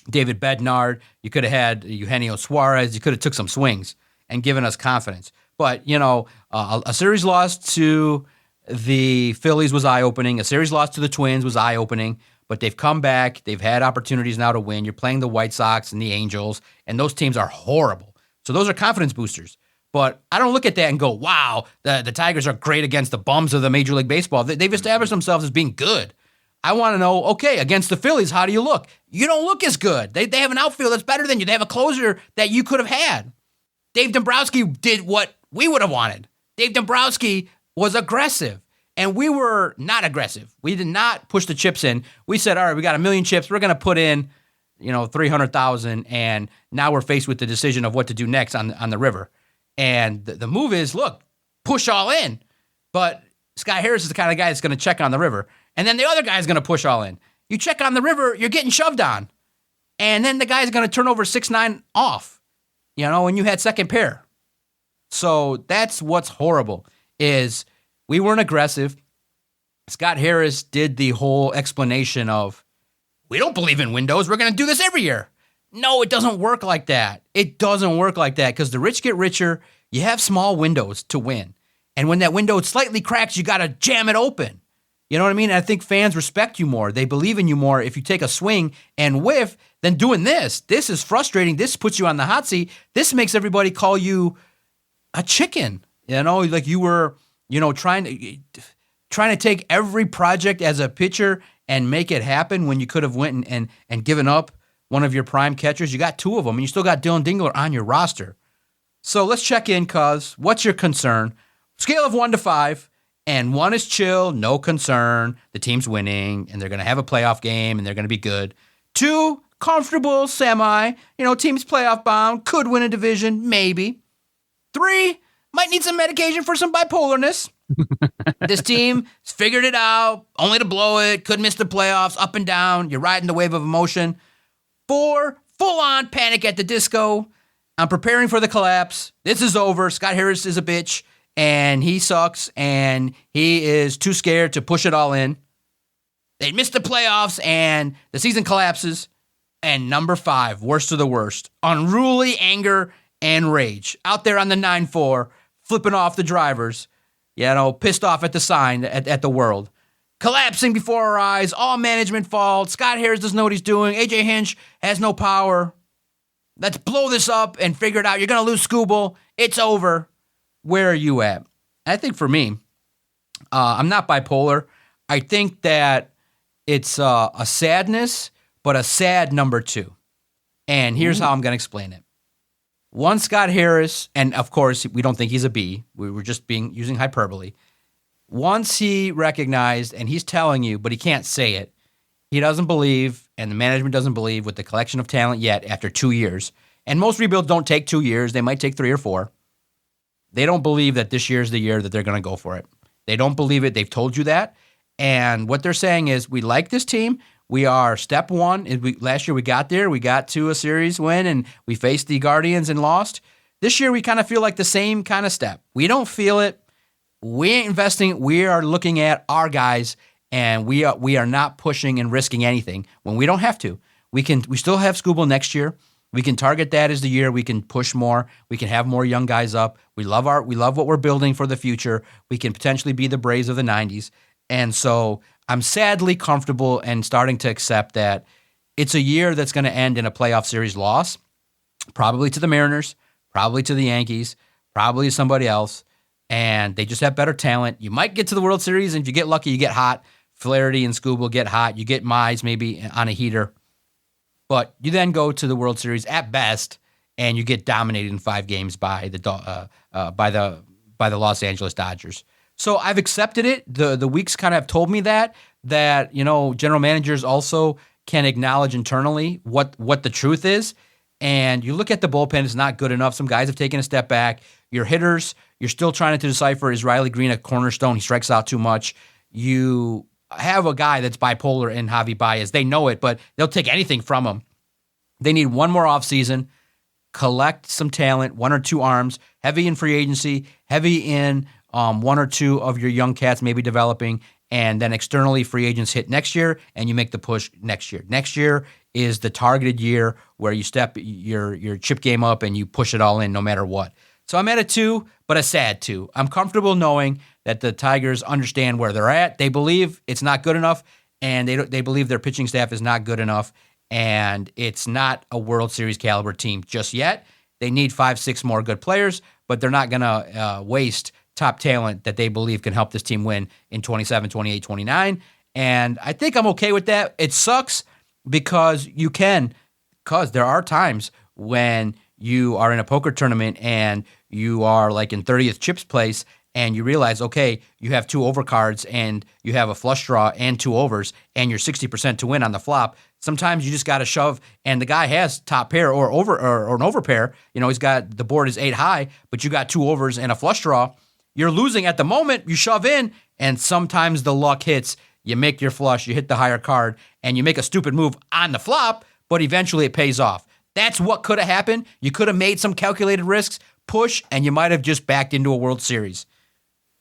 David Bednar, you could have had Eugenio Suarez, you could have took some swings and given us confidence. But, a series loss to the Phillies was eye-opening. A series loss to the Twins was eye-opening. But they've come back. They've had opportunities now to win. You're playing the White Sox and the Angels, and those teams are horrible. So those are confidence boosters. But I don't look at that and go, wow, the Tigers are great against the bums of the Major League Baseball. They've established themselves as being good. I want to know, okay, against the Phillies, how do you look? You don't look as good. They have an outfield that's better than you. They have a closer that you could have had. Dave Dombrowski did what we would have wanted. Dave Dombrowski was aggressive, and we were not aggressive. We did not push the chips in. We said, all right, we got 1 million chips. We're going to put in, 300,000, and now we're faced with the decision of what to do next on the river. And the move is, look, push all in. But Scott Harris is the kind of guy that's going to check on the river. And then the other guy is going to push all in. You check on the river, you're getting shoved on. And then the guy's going to turn over 6-9 off, when you had second pair. So that's what's horrible is we weren't aggressive. Scott Harris did the whole explanation of, we don't believe in windows. We're going to do this every year. No, it doesn't work like that. It doesn't work like that because the rich get richer. You have small windows to win. And when that window slightly cracks, you got to jam it open. You know what I mean? And I think fans respect you more. They believe in you more if you take a swing and whiff than doing this. This is frustrating. This puts you on the hot seat. This makes everybody call you a chicken. Like you were, trying to take every project as a pitcher and make it happen when you could have went and given up one of your prime catchers. You got 2 of them, and you still got Dylan Dingler on your roster. So let's check in, cuz. What's your concern? Scale of 1 to 5. And 1 is chill, no concern. The team's winning, and they're going to have a playoff game, and they're going to be good. 2, comfortable, semi. Team's playoff bound, could win a division, maybe. 3, might need some medication for some bipolarness. This team has figured it out, only to blow it, could miss the playoffs, up and down. You're riding the wave of emotion. 4, full-on panic at the disco. I'm preparing for the collapse. This is over. Scott Harris is a bitch. And he sucks, and he is too scared to push it all in. They missed the playoffs, and the season collapses. And number 5, worst of the worst, unruly anger and rage. Out there on the 9-4, flipping off the drivers, pissed off at the sign, at the world. Collapsing before our eyes, all management fault. Scott Harris doesn't know what he's doing. AJ Hinch has no power. Let's blow this up and figure it out. You're going to lose Scooble. It's over. Where are you at? I think for me, I'm not bipolar. I think that it's a sadness, but a sad number 2. And here's how I'm going to explain it. 1, Scott Harris, and of course, we don't think he's a B. We were just using hyperbole. Once he recognized, and he's telling you, but he can't say it, he doesn't believe, and the management doesn't believe with the collection of talent yet after 2 years. And most rebuilds don't take 2 years. They might take 3 or 4. They don't believe that this year's the year that they're going to go for it. They don't believe it. They've told you that. And what they're saying is, we like this team. We are step 1. Last year we got there. We got to a series win, and we faced the Guardians and lost. This year we kind of feel like the same kind of step. We don't feel it. We ain't investing. We are looking at our guys, and we are not pushing and risking anything when we don't have to. We still have Scooble next year. We can target that as the year. We can push more. We can have more young guys up. We love what we're building for the future. We can potentially be the Braves of the 90s. And so I'm sadly comfortable and starting to accept that it's a year that's going to end in a playoff series loss, probably to the Mariners, probably to the Yankees, probably to somebody else. And they just have better talent. You might get to the World Series, and if you get lucky, you get hot. Flaherty and Scooble get hot. You get Mize maybe on a heater. But you then go to the World Series at best, and you get dominated in 5 games by the Los Angeles Dodgers. So I've accepted it. The weeks kind of have told me that general managers also can acknowledge internally what the truth is. And you look at the bullpen, it's not good enough. Some guys have taken a step back. Your hitters, you're still trying to decipher, is Riley Green a cornerstone? He strikes out too much. You have a guy that's bipolar in Javi Baez. They know it, but they'll take anything from him. They need one more offseason, collect some talent, one or two arms, heavy in free agency, heavy in one or two of your young cats maybe developing, and then externally free agents hit next year, and you make the push next year. Next year is the targeted year where you step your chip game up and you push it all in no matter what. So I'm at a 2, but a sad 2. I'm comfortable knowing that the Tigers understand where they're at. They believe it's not good enough, and they believe their pitching staff is not good enough, and it's not a World Series caliber team just yet. They need 5-6 more good players, but they're not going to waste top talent that they believe can help this team win in 27, 28, 29. And I think I'm okay with that. It sucks because there are times when you are in a poker tournament and you are like in 30th chips place and you realize, okay, you have 2 overcards and you have a flush draw and 2 overs and you're 60% to win on the flop. Sometimes you just got to shove, and the guy has top pair or an over pair. He's got, the board is 8 high, but you got 2 overs and a flush draw. You're losing at the moment, you shove in, and sometimes the luck hits. You make your flush, you hit the higher card, and you make a stupid move on the flop, but eventually it pays off. That's what could have happened. You could have made some calculated risks, push, and you might have just backed into a World Series.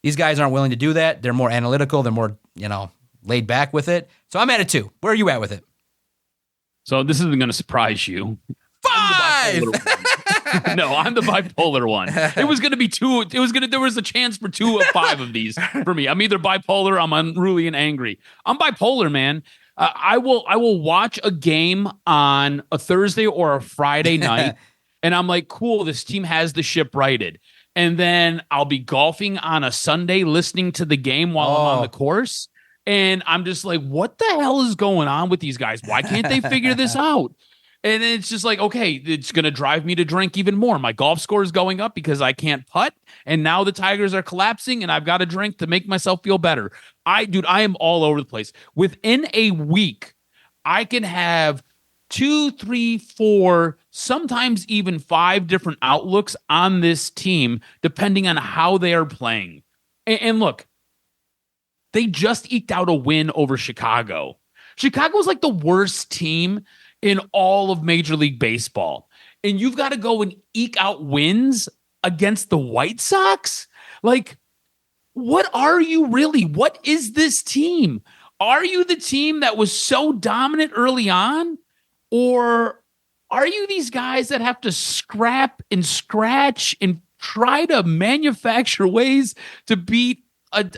These guys aren't willing to do that. They're more analytical. They're more, laid back with it. So I'm at a 2. Where are you at with it? So this isn't going to surprise you. 5! No, I'm the bipolar one. It was going to be 2. There was a chance for 2 of 5 of these for me. I'm either bipolar, I'm unruly and angry. I'm bipolar, man. I will watch a game on a Thursday or a Friday night, and I'm like, cool, this team has the ship righted. And then I'll be golfing on a Sunday, listening to the game while I'm on the course. And I'm just like, what the hell is going on with these guys? Why can't they figure this out? And it's just like, okay, it's going to drive me to drink even more. My golf score is going up because I can't putt. And now the Tigers are collapsing and I've got to drink to make myself feel better. I am all over the place. Within a week, I can have 2, 3, 4, sometimes even 5 different outlooks on this team, depending on how they are playing. And look, they just eked out a win over Chicago. Chicago's like the worst team in all of Major League Baseball. And you've got to go and eke out wins against the White Sox? Like, what are you really? What is this team? Are you the team that was so dominant early on? Or are you these guys that have to scrap and scratch and try to manufacture ways to beat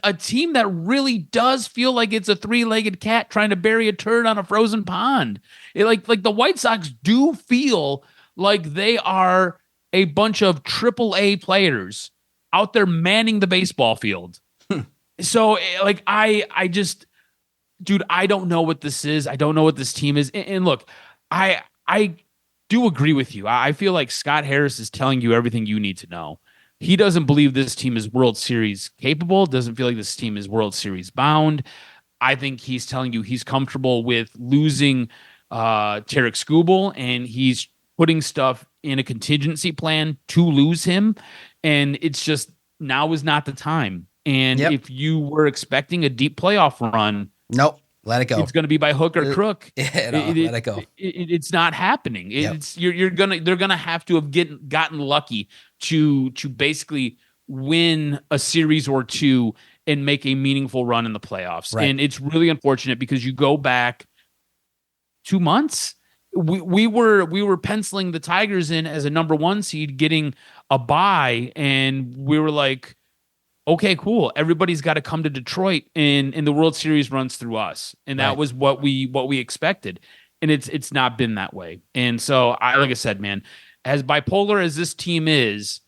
a team that really does feel like it's a 3-legged cat trying to bury a turd on a frozen pond? Like the White Sox do feel like they are a bunch of AAA players out there manning the baseball field. So like, I just, dude, I don't know what this is. I don't know what this team is. And look, I do agree with you. I feel like Scott Harris is telling you everything you need to know. He doesn't believe this team is World Series capable, doesn't feel like this team is World Series bound. I think he's telling you he's comfortable with losing Tarek Skubal, and he's putting stuff in a contingency plan to lose him. And it's just, now is not the time. And if you were expecting a deep playoff run, nope. Let it go. It's going to be by hook or crook. Let it go. It's not happening. They're gonna have to have gotten lucky to basically win a series or 2 and make a meaningful run in the playoffs. Right. And it's really unfortunate because you go back 2 months, we were penciling the Tigers in as a number 1 seed, getting a bye, and we were like, okay, cool. Everybody's got to come to Detroit, and the World Series runs through us. And that was what we expected. And it's not been that way. And so like I said, man, as bipolar as this team is,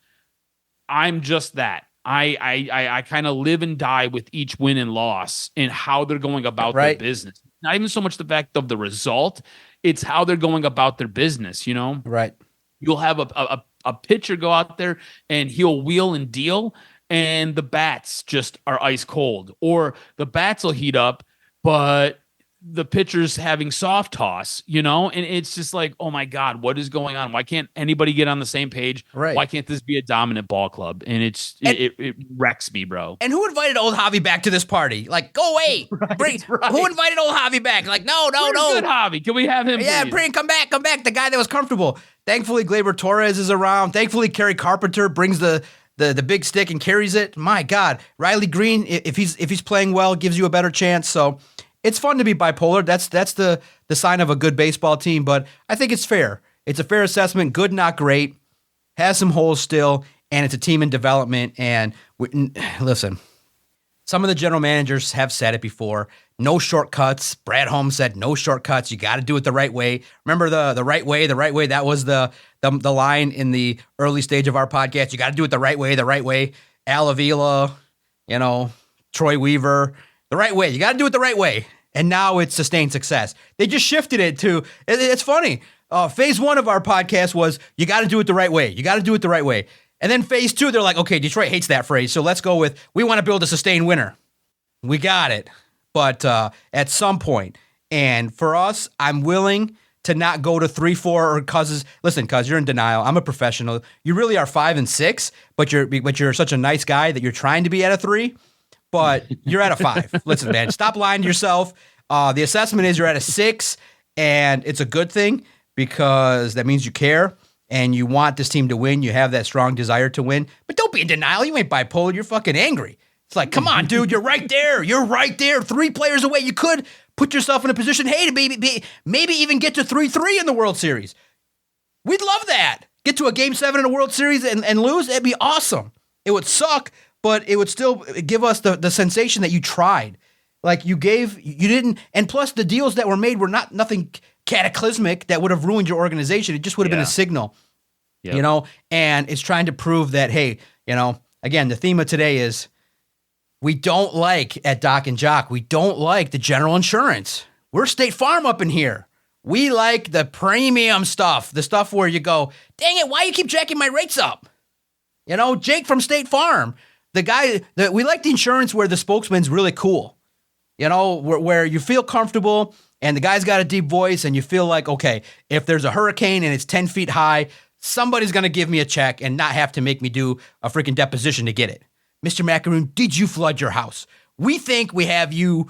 I'm just that. I kind of live and die with each win and loss and how they're going about their business. Not even so much the fact of the result, it's how they're going about their business, you know? Right. You'll have a pitcher go out there and he'll wheel and deal, and the bats just are ice cold, or the bats will heat up, but the pitchers having soft toss, and it's just like, oh my God, what is going on? Why can't anybody get on the same page? Right. Why can't this be a dominant ball club? And it wrecks me, bro. And who invited old Javi back to this party? Like, go away. Right. Who invited old Javi back? Like, no. Good Javi. Can we have him? Yeah, please? come back. The guy that was comfortable. Thankfully, Gleyber Torres is around. Thankfully, Kerry Carpenter brings the big stick and carries it. My God, Riley Green, if he's playing well, gives you a better chance. So it's fun to be bipolar. That's the sign of a good baseball team. But I think it's fair. It's a fair assessment. Good, not great. Has some holes still, and it's a team in development. And listen, some of the general managers have said it before. No shortcuts. Brad Holmes said no shortcuts. You got to do it the right way. Remember the right way. The right way. That was the line in the early stage of our podcast. You got to do it the right way. The right way. Al Avila, Troy Weaver. The right way. You got to do it the right way. And now it's sustained success. They just shifted it to. It's funny. Phase 1 of our podcast was you got to do it the right way. You got to do it the right way. And then phase 2, they're like, okay, Detroit hates that phrase, so let's go with we want to build a sustained winner. We got it. But at some point, and for us, I'm willing to not go to 3-4 or causes. Listen, cuz you're in denial. I'm a professional. You really are 5 and 6, but you're such a nice guy that you're trying to be at a 3, but you're at a 5. Listen, man, stop lying to yourself. The assessment is you're at a 6, and it's a good thing because that means you care and you want this team to win. You have that strong desire to win, but don't be in denial. You ain't bipolar. You're fucking angry. It's like, come on, dude, you're right there. You're right there. 3 players away. You could put yourself in a position, hey, to maybe even get to 3-3 in the World Series. We'd love that. Get to a Game 7 in a World Series and lose. That'd be awesome. It would suck, but it would still give us the sensation that you tried. Like you didn't, and plus the deals that were made were nothing cataclysmic that would have ruined your organization. It just would have been a signal, and it's trying to prove that, hey, again, the theme of today is we don't like at Doc and Jock, we don't like the general insurance. We're State Farm up in here. We like the premium stuff, the stuff where you go, dang it, why you keep jacking my rates up? Jake from State Farm, the guy that we like the insurance where the spokesman's really cool. Where you feel comfortable and the guy's got a deep voice and you feel like, okay, if there's a hurricane and it's 10 feet high, somebody's going to give me a check and not have to make me do a freaking deposition to get it. Mr. Macaroon, did you flood your house? We think we have you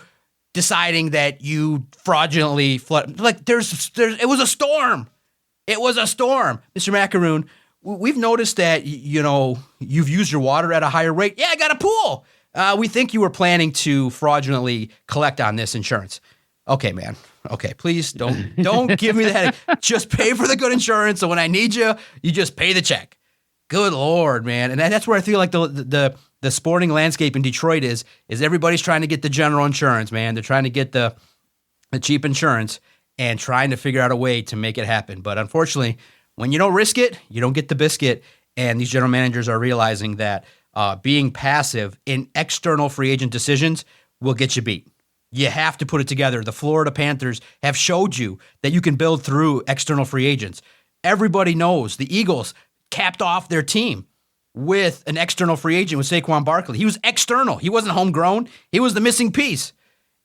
deciding that you fraudulently flood. Like it was a storm. It was a storm. Mr. Macaroon, we've noticed that, you've used your water at a higher rate. Yeah, I got a pool. We think you were planning to fraudulently collect on this insurance. Okay, man. Okay, please don't give me that. Just pay for the good insurance. So when I need you, you just pay the check. Good Lord, man. And that's where I feel like the sporting landscape in Detroit is everybody's trying to get the general insurance, man. They're trying to get the cheap insurance and trying to figure out a way to make it happen. But unfortunately, when you don't risk it, you don't get the biscuit. And these general managers are realizing that being passive in external free agent decisions will get you beat. You have to put it together. The Florida Panthers have showed you that you can build through external free agents. Everybody knows the Eagles capped off their team with an external free agent with Saquon Barkley. He was external. He wasn't homegrown. He was the missing piece.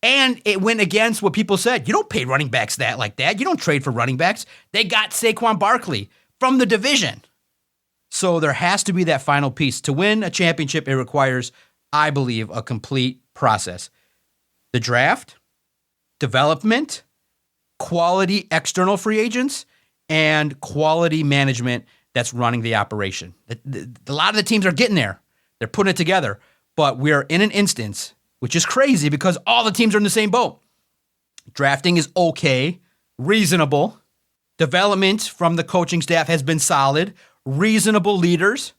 And it went against what people said. You don't pay running backs like that. You don't trade for running backs. They got Saquon Barkley from the division. So there has to be that final piece. To win a championship, it requires, I believe, a complete process. The draft, development, quality external free agents, and quality management that's running the operation. A lot of the teams are getting there. They're putting it together. But we're in an instance, which is crazy because all the teams are in the same boat. Drafting is okay, reasonable. Development from the coaching staff has been solid. Reasonable leaders.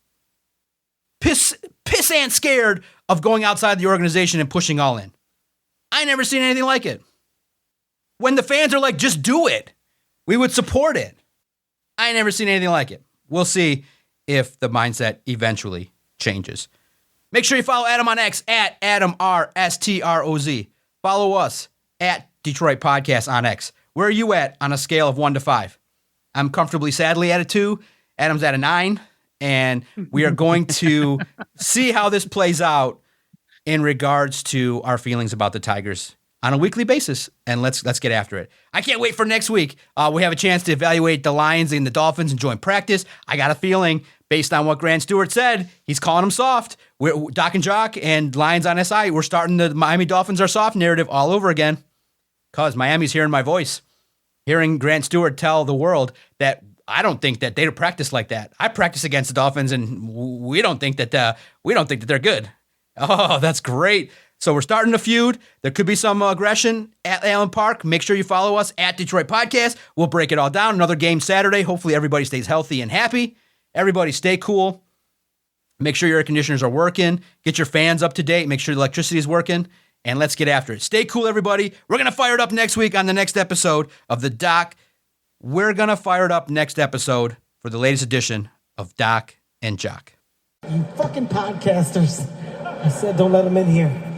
Pissant scared of going outside the organization and pushing all in. I never seen anything like it. When the fans are like, just do it, we would support it. I never seen anything like it. We'll see if the mindset eventually changes. Make sure you follow Adam on X at AdamRSTROZ. Follow us at Detroit Podcast on X. Where are you at on a scale of 1 to 5? I'm comfortably, sadly, at a 2. Adam's at a 9. And we are going to see how this plays out in regards to our feelings about the Tigers on a weekly basis, and let's get after it. I can't wait for next week. We have a chance to evaluate the Lions and the Dolphins and joint practice. I got a feeling, based on what Grant Stewart said, he's calling them soft. Doc and Jock and Lions on SI, we're starting the Miami Dolphins are soft narrative all over again, because Miami's hearing my voice, hearing Grant Stewart tell the world that I don't think that they practice like that. I practice against the Dolphins, and we don't think that they're good. Oh, that's great. So we're starting a feud. There could be some aggression at Allen Park. Make sure you follow us at Detroit Podcast. We'll break it all down. Another game Saturday. Hopefully everybody stays healthy and happy. Everybody stay cool. Make sure your air conditioners are working. Get your fans up to date. Make sure the electricity is working. And let's get after it. Stay cool, everybody. We're going to fire it up next week on the next episode of the Doc. We're going to fire it up next episode for the latest edition of Doc and Jock. You fucking podcasters. I said don't let them in here.